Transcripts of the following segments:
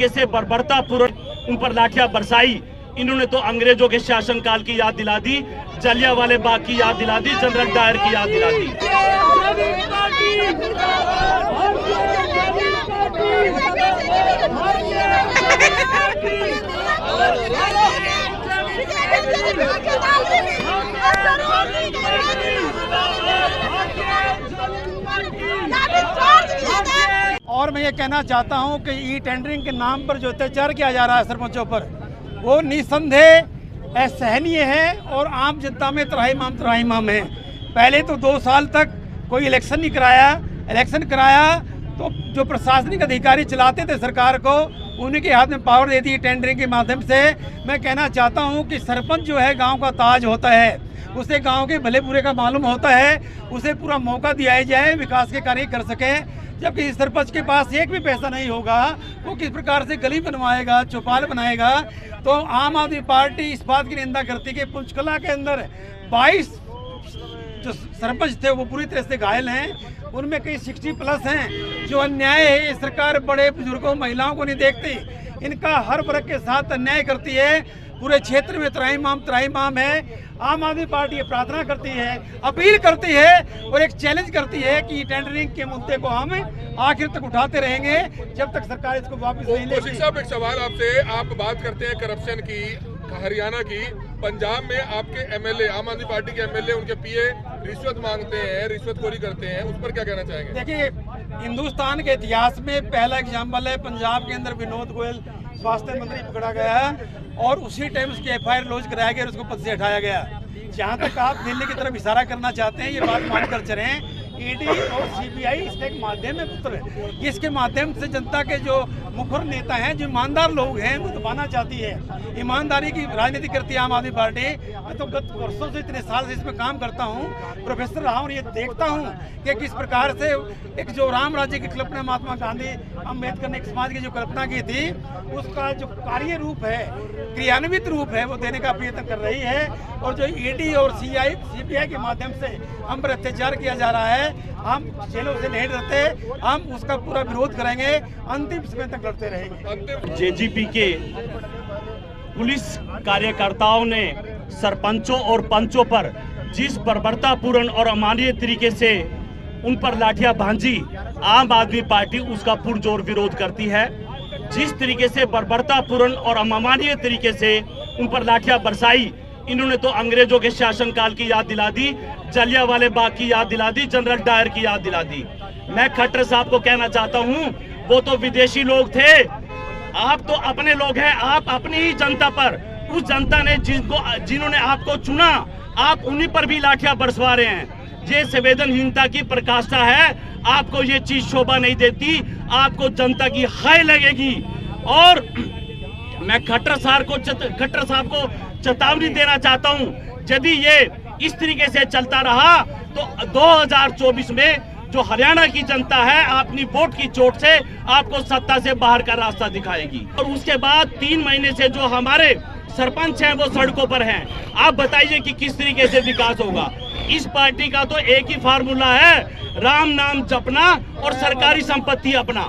तरीके से बर्बरतापूर्वक उन पर लाठियां बरसाई, इन्होंने तो अंग्रेजों के शासनकाल की याद दिला दी, जलियांवाले बाग की याद दिला दी, जनरल डायर की याद दिला दी। और मैं ये कहना चाहता हूं कि ई टेंडरिंग के नाम पर जो अत्याचार किया जा रहा है सरपंचों पर, वो निसंदेह असहनीय है और आम जनता में त्राहिमाम है। पहले तो 2 साल तक कोई इलेक्शन नहीं कराया, इलेक्शन कराया तो जो प्रशासनिक अधिकारी चलाते थे सरकार को, उन्हीं के हाथ में पावर दे दी टेंडरिंग के माध्यम से। मैं कहना चाहता हूं कि सरपंच जो है गांव का ताज होता है, उसे गांव के भले बुरे का मालूम होता है, उसे पूरा मौका दिया जाए विकास के कार्य कर सके। जब किसी सरपंच के पास एक भी पैसा नहीं होगा, वो किस प्रकार से गली बनवाएगा, चौपाल बनाएगा। तो आम आदमी पार्टी इस बात की निंदा करती है कि पंचकला के अंदर 22 जो सरपंच थे वो पूरी तरह से घायल हैं, उनमें कई 60+ हैं। जो अन्याय है, ये सरकार बड़े बुजुर्गों महिलाओं को नहीं देखती, इनका हर वर्ग के साथ अन्याय करती है। पूरे क्षेत्र में त्राहिमाम है। आम आदमी पार्टी ये प्रार्थना करती है, अपील करती है और एक चैलेंज करती है कि टेंडरिंग के मुद्दे को हम आखिर तक उठाते रहेंगे जब तक सरकार इसको वापस नहीं लेगी। कौशिक साहब, एक सवाल आपसे, आप बात करते हैं करप्शन की, हरियाणा की, पंजाब में आपके एमएलए, आम आदमी पार्टी के एमएलए, उनके पीए रिश्वत मांगते हैं, रिश्वतखोरी करते हैं, उस पर क्या कहना चाहेंगे? देखिए, हिंदुस्तान के इतिहास में पहला एग्जाम्पल है, पंजाब के अंदर विनोद गोयल स्वास्थ्य मंत्री पकड़ा गया और उसी टाइम उसकी FIR लॉन्च कराया गया और उसको पद से हटाया गया। जहाँ तक आप दिल्ली की तरफ इशारा करना चाहते हैं, ये बात मानकर चलें, ED और CBI इसका एक माध्यम है पुत्र, इसके माध्यम से जनता के जो मुखर नेता हैं, जो ईमानदार लोग हैं, वो दबाना चाहती है। ईमानदारी की राजनीति करती है आम आदमी पार्टी। मैं तो गत वर्षों से, इतने साल से इसमें काम करता हूँ, प्रोफेसर रहा हूँ, ये देखता हूँ कि किस प्रकार से एक जो राम राज्य की कल्पना महात्मा गांधी अम्बेडकर ने एक समाज की जो कल्पना की थी, उसका जो कार्य रूप है, क्रियान्वित रूप है, वो देने का प्रयत्न कर रही है। और जो ED और CBI के माध्यम से हम पर अत्याचार किया जा रहा है, हम जेलों से नहीं डरते, हम उसका पूरा विरोध करेंगे, अंतिम समय तक लड़ते रहेंगे। JGP के पुलिस कार्यकर्ताओं ने सरपंचों और पंचों पर जिस बर्बरतापूर्ण और अमानवीय तरीके से उन पर लाठियां भांजी, आम आदमी पार्टी उसका पुरजोर विरोध करती है। जिस तरीके से बर्बरतापूर्ण और अमानवीय तरीके से उन पर लाठियां बरसाई, इन्होंने तो अंग्रेजों के शासनकाल की याद दिला दी, जलियांवाले बाग की याद दिला दी, जनरल डायर की याद दिला दी। मैं खट्टर साहब को कहना चाहता हूं, वो तो विदेशी लोग थे, आप तो अपने लोग हैं। आप अपनी ही जनता पर, उस जनता ने जिन्होंने आपको चुना, आप उन्हीं पर भी लाठियां बरसवा रहे हैं। ये संवेदनहीनता की प्रकाष्ठा है। आपको ये चीज शोभा नहीं देती, आपको जनता की हाय लगेगी। और मैं खट्टर साहब को चेतावनी देना चाहता हूं, यदि ये इस तरीके से चलता रहा तो 2024 में जो हरियाणा की जनता है, अपनी वोट की चोट से आपको सत्ता से बाहर का रास्ता दिखाएगी। और उसके बाद 3 महीने से जो हमारे सरपंच हैं वो सड़कों पर हैं। आप बताइए कि किस तरीके से विकास होगा। इस पार्टी का तो एक ही फार्मूला है, राम नाम जपना और सरकारी संपत्ति अपना।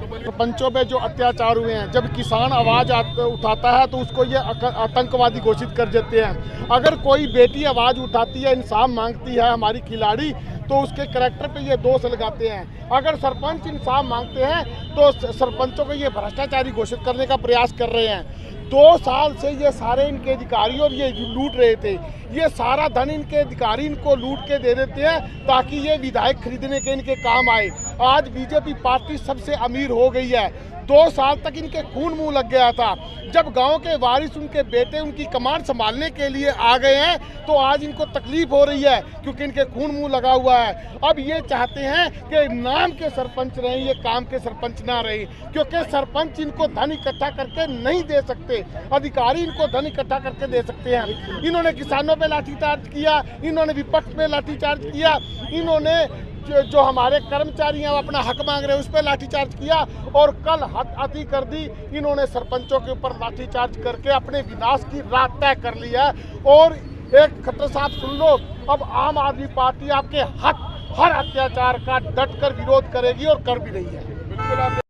सरपंचों पे जो अत्याचार हुए हैं, जब किसान आवाज उठाता है तो उसको ये आतंकवादी घोषित कर देते हैं। अगर कोई बेटी आवाज उठाती है, इंसाफ मांगती है, हमारी खिलाड़ी, तो उसके करैक्टर पे ये दोष लगाते हैं। अगर सरपंच इंसाफ मांगते हैं तो सरपंचों को ये भ्रष्टाचारी घोषित करने का प्रयास कर रहे हैं। 2 साल से ये सारे इनके अधिकारी और ये लूट रहे थे। ये सारा धन इनके अधिकारी इनको लूट के दे देते हैं ताकि ये विधायक खरीदने के इनके काम आए। आज बीजेपी पार्टी सबसे अमीर हो गई है। 2 साल तक इनके खून मुंह लग गया था। जब गांव के वारिस, उनके बेटे उनकी कमान संभालने के लिए आ गए हैं तो आज इनको तकलीफ हो रही है क्योंकि इनके खून मुंह लगा हुआ है। अब ये चाहते हैं कि नाम के सरपंच रहें, ये काम के सरपंच ना रहे, क्योंकि सरपंच इनको धन इकट्ठा करके नहीं दे सकते, अधिकारी इनको धन इकट्ठा करके दे सकते हैं। इन्होंने किसानों पे लाठीचार्ज किया, इन्होंने विपक्ष पे लाठीचार्ज किया, इन्होंने जो हमारे कर्मचारी हैं वो अपना हक मांग रहे हैं उस पर लाठीचार्ज किया और कल हद अति कर दी। इन्होंने सरपंचों के ऊपर लाठीचार्ज करके अपने विनाश की राह तय कर ली है। और एक खट्टर साहब सुन लो, अब आम आदमी पार्टी आपके हर अत्याचार का डट कर विरोध करेगी और कर भी रही है।